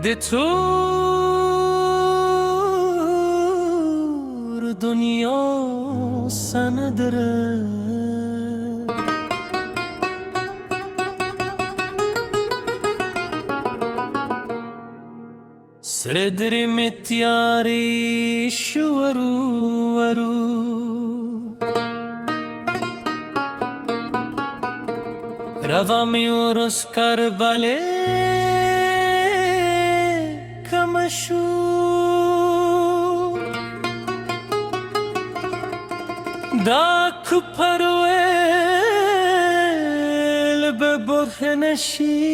ده تور دنیا سندره سردری متیاری شورو ورو روا میورس کربله کمشو داک پرویل به برهنشی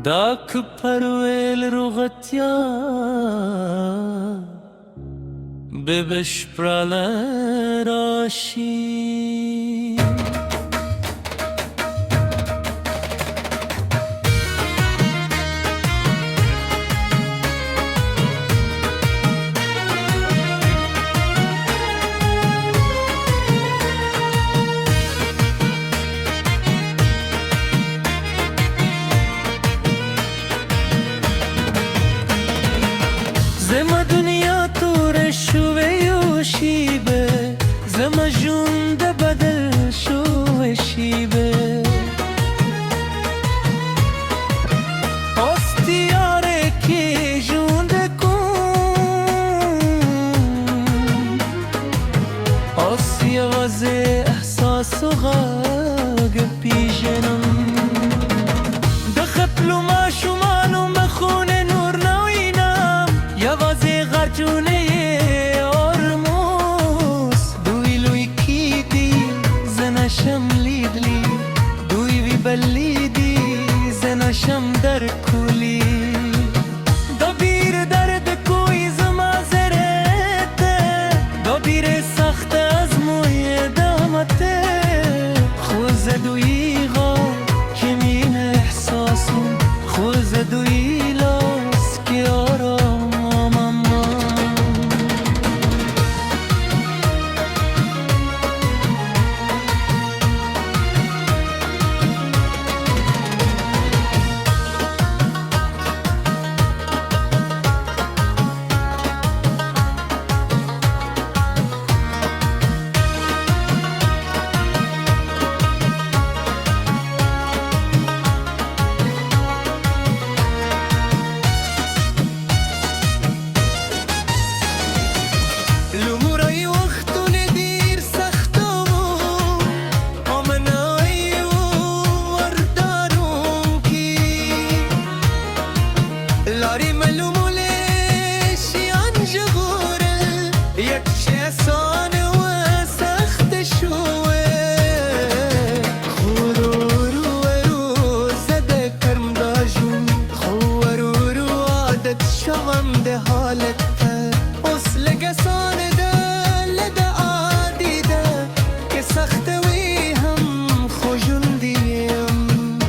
داک پرویل روغتیا ببش پراله راشی زما دنیا تور شوی و شیبه زما جون ده بدل شوی شیبه آستیاره که جون ده کن آسی وزه احساس و غاگ پیجنم ده خپلو ما شمالو مخونه نور نوینم یوازی غرجونه آرموز دوی لوی کی دی زنشم لیدلی دوی وی بلیدی زنشم در کولی دو بیر درد کوی زما زرته دو بیر سخت از موی دامته خوز دوی غا کمین احساسم خوز دوی لاس که آرام لاری ملوموله شیان جغوره یک شیسانه و سخت شوه خورورو ورو زده کرم داجون خورورو عادت شوم ده حالت اصل گسانه ده لده عادی ده که سخت وی هم خوشون دیم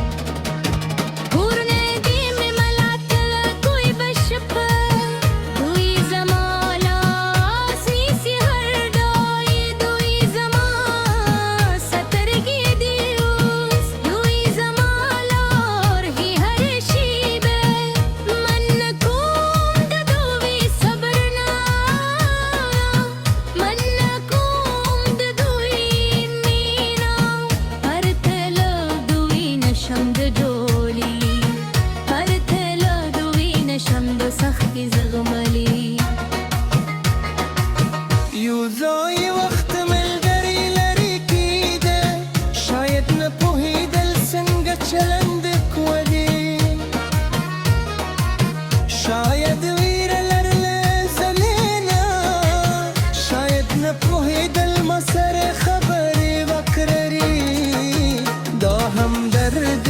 یوزای وقت ملگری لری کیده شاید نپوهی دل سنگ چلند کودی شاید ویر لرل زلینا شاید نپوهی دل مسر خبری وکرری دا هم درد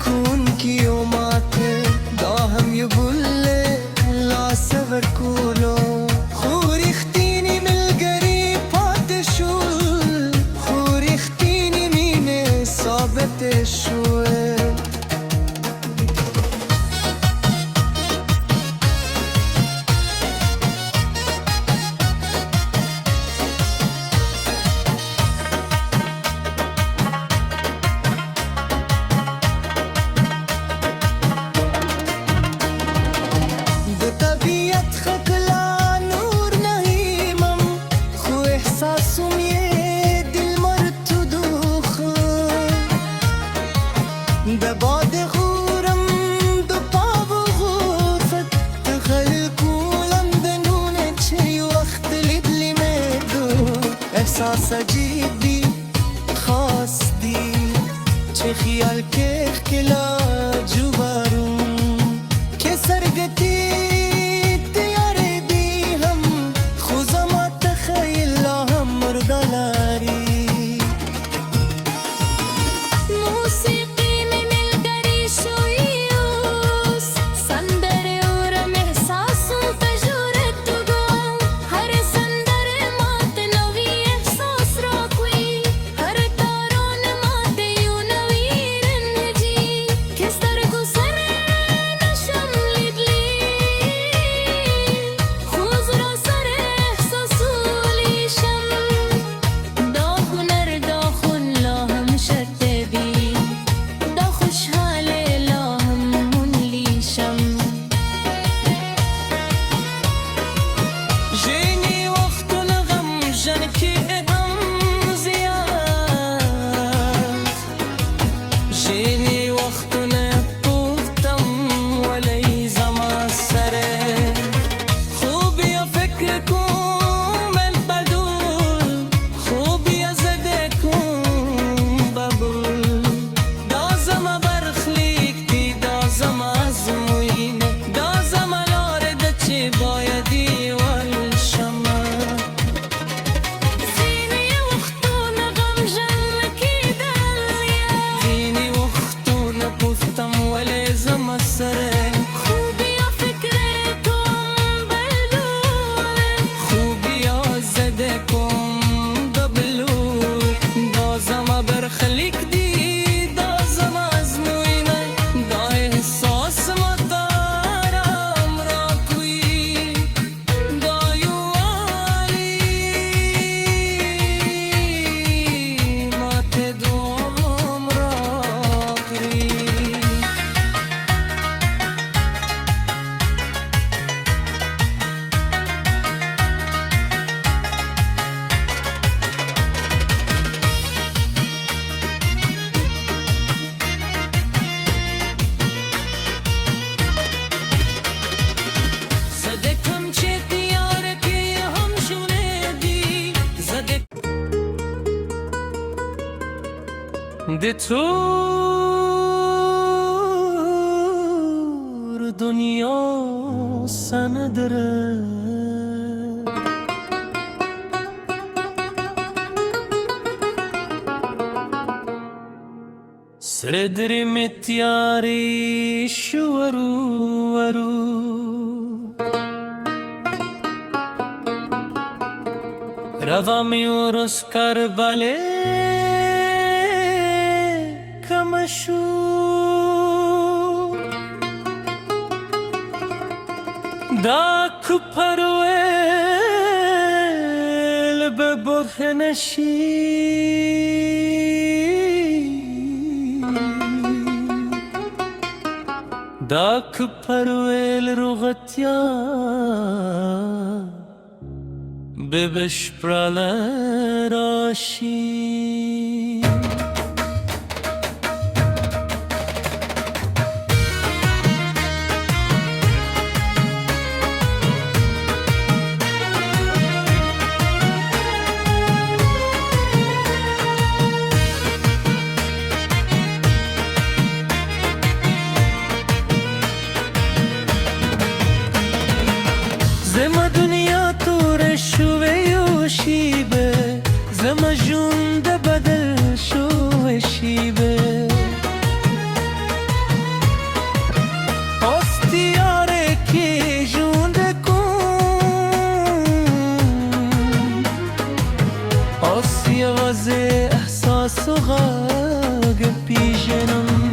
کون کی اوماته دا هم یبوله لا سور کولو خوری اختینی ملگری پا احساس عجیبی خاص دی چه خیال که خلا جو بارون که سرگتی دیاره بی هم خوزما تخیل هم مردالاری ده تور دنیا سندره سردری متیاری شورو ورو روا میورس کربله کمشو دا کپرویل به برهنشی دا کپرویل روغتیا به بشپرال راشی زما دنیا تور شوی و شیبه زما جون ده بدل شو شیبه آستیاره که جون ده کن آسیا وزه احساس و غاگ پیجنم